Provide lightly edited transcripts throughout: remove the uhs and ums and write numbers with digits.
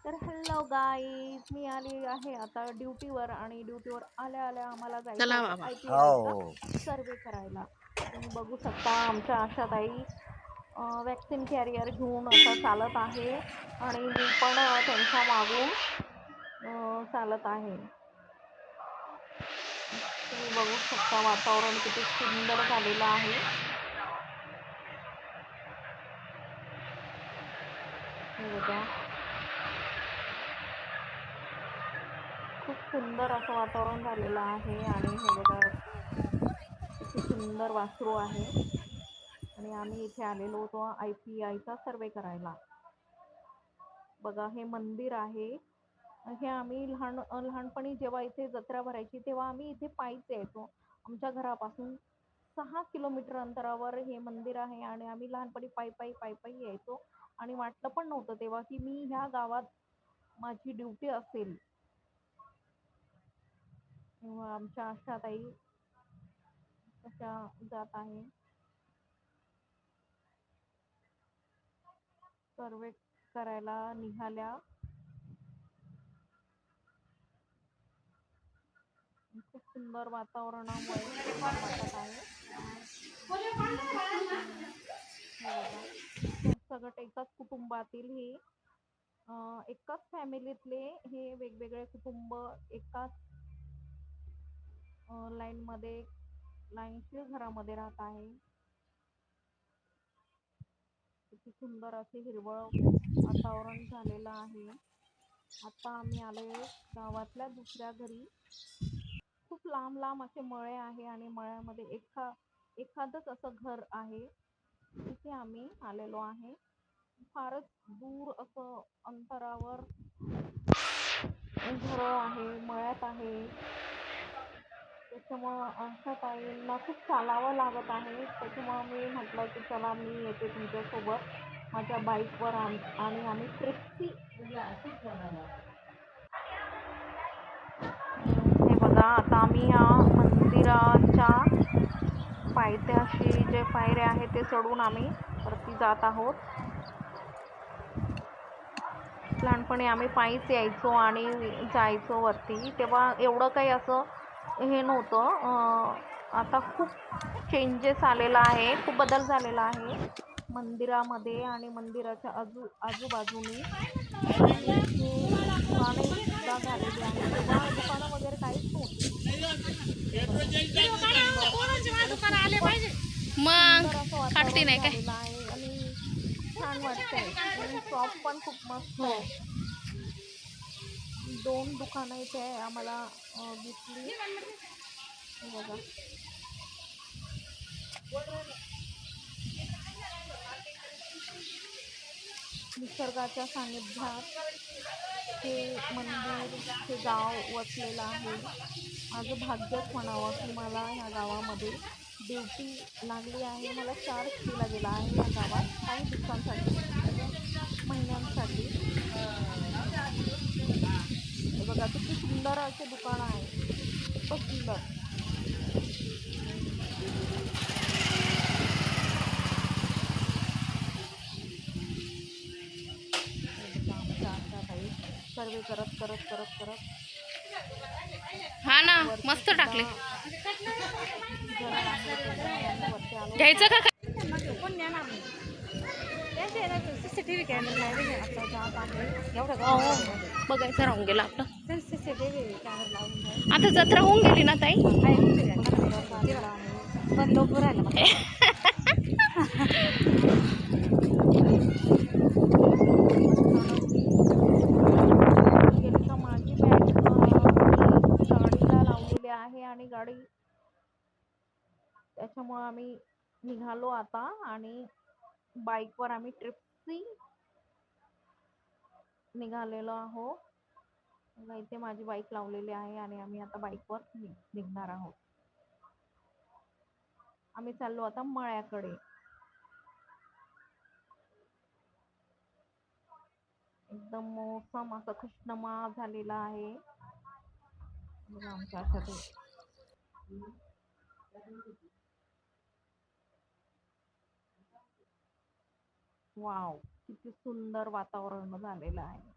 तर hello guys, मी आली आहे आता ड्युटीवर आणि ड्युटीवर आल्या आल्या आम्हाला जायचं चला होतं बाबा. IPIचा हो. सर्वे करायला. तुम्ही बघू शकता आमच्या आशाताई वॅक्सिन कॅरियर घेऊन आता चालत आहे आणि मी पण त्यांच्या मागून चालत आहे. तुम्ही बघू शकता वातावरण किती सुंदर झालेलं आहे. हे बघा, खूप सुंदर असं वातावरण झालेलं आहे आणि हे बघा किती सुंदर वासरू आहे. आणि आम्ही इथे आलेलो होतो IPIचा सर्वे करायला. बघा हे मंदिर आहे. हे आम्ही लहानपणी जेव्हा इथे जत्रा भरायची तेव्हा आम्ही इथे पायीच यायचो. आमच्या घरापासून 6 किलोमीटर अंतरावर हे मंदिर आहे आणि आम्ही लहानपणी पायी यायचो आणि वाटलं पण नव्हतं तेव्हा की मी ह्या गावात माझी ड्युटी असेल. तेव्हा आमच्या आशाताई कशा जात आहे सर्वे करायला निघाल्या. खूप सुंदर वातावरणामुळे छान वाटत आहे. हे बघा, सगळं एकाच कुटुंबातील हे एकाच फॅमिलीतले हे वेगवेगळे कुटुंब एकाच लाईनशीर घरामध्ये राहत आहे. किती सुंदर असे हिरवळ वातावरण झालेलं आहे. आता आम्ही आलोय गावातल्या दुसऱ्या घरी. खूप लांब लांब असे मळे आहे आणि मळ्यामध्ये एखादंच असं घर आहे. तिथे आम्ही आलेलो आहे. फारच दूर असं अंतरावर घर आहे, मळ्यात आहे. त्याच्यामुळं आशाताईंना खूप चालावं लागत आहे. त्याच्यामुळं मी म्हटलं की चला मी येते तुमच्यासोबत माझ्या बाईकवर आणि आम्ही ट्रिपची हे बघा, आता आम्ही ह्या मंदिराच्या पायथ्याशी जे पायऱ्या आहेत ते चढून आम्ही वरती जात आहोत. लहानपणी आम्ही पायीच यायचो आणि जायचो वरती. तेव्हा एवढं काही असं हे नव्हतं. आता खूप चेंजेस आलेला आहे, खूप बदल झालेला आहे मंदिरामध्ये आणि मंदिराच्या आजूबाजूनी. आणि इथे दुकाने सुद्धा झालेली आहेत. तेव्हा दुकानं वगैरे काहीच नव्हती. मग सुंदर असं काढते वातावरण नाही काय. झालेलं आहे आणि छान वाटतंय. आणि शॉप पण खूप मस्त आहे. 2 दुकानं इथे आम्हाला दिसली. हे बघा, निसर्गाच्या सानिध्यात हे मंदिर, हे गाव वसलेलं आहे. माझं भाग्यच म्हणावं की मला ह्या गावामध्ये ड्युटी लागली आहे. मला चार्ज दिला गेला आहे या गावात काही दिवसांसाठी, महिन्यांसाठी. हे बघा किती सुंदर असे दुकान आहे, खूपच सुंदर. आमच्या आशाताई सर्वे करत करत करत करत हा ना, वरती मस्त सुद्धा टाकले. घर आहे त्याच्यामुळे आम्ही वरती आलो. घ्यायचं का? पण नेणार नाही. CCTV कॅमेरा लावलेले आता जात आहे. एवढं हो, बघायचं राहून गेलं आपलं. आता जत्रा होऊन गेली ना ताई. पण लवकर राहिला गेली का माझी बॅग मी गाडीला लावलेली आहे आणि गाडी त्याच्यामुळे आम्ही निघालो आता आणि बाईकवर आम्ही ट्रिपची निघालेलो आहोत. इथे माझी बाईक लावलेली आहे आणि आम्ही आता बाईकवर निघणार आहोत. आम्ही चाललो आता मळ्याकडे. एकदम मोसम असा खुशनुमा झालेला आहे. बघा आमच्या आशाताई. वाव, किती सुंदर वातावरण झालेलं आहे.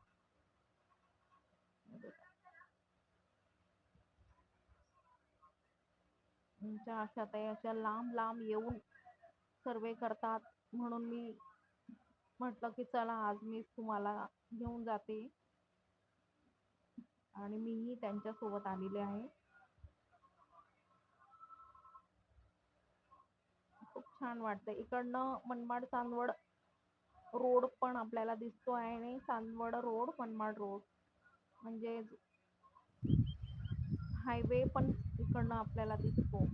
आमच्या आशाताई अशा लांब लांब येऊन सर्वे करतात, म्हणून मी म्हटलं की चला आज मी तुम्हाला घेऊन जाते आणि मीही त्यांच्या सोबत आलेले आहे. खूप छान वाटतं. इकडनं मनमाड चांदवड रोड पण आपल्याला दिसतो आहे आणि चांदवड रोड मनमाड रोड म्हणजे हायवे पण इकडनं आपल्याला दिसतो.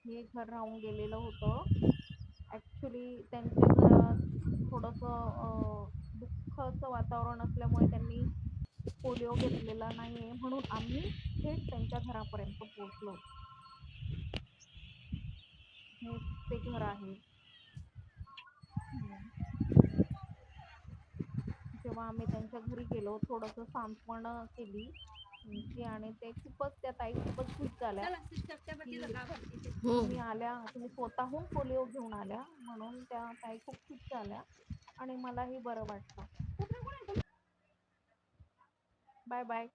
हे घर राहून गेलेलं होतं. ऍक्च्युली त्यांच्या घरात थोडंसं दुःखाचं वातावरण असल्यामुळे त्यांनी पोलिओ घेतलेला नाहीये, म्हणून आम्ही थेट त्यांच्या घरापर्यंत पोहोचलो. हे ते घर आहे. जेव्हा आम्ही त्यांच्या घरी गेलो, थोडंसं सांत्वन केली त्यांची आणि ते खूपच, त्या ताई खूपच खुश झाल्या की हो. तुम्ही आल्या, तुम्ही स्वतःहून पोलिओ घेऊन आल्या, म्हणून त्या ताई खूप खुश झाल्या आणि मलाही बरं वाटलं. Bye bye.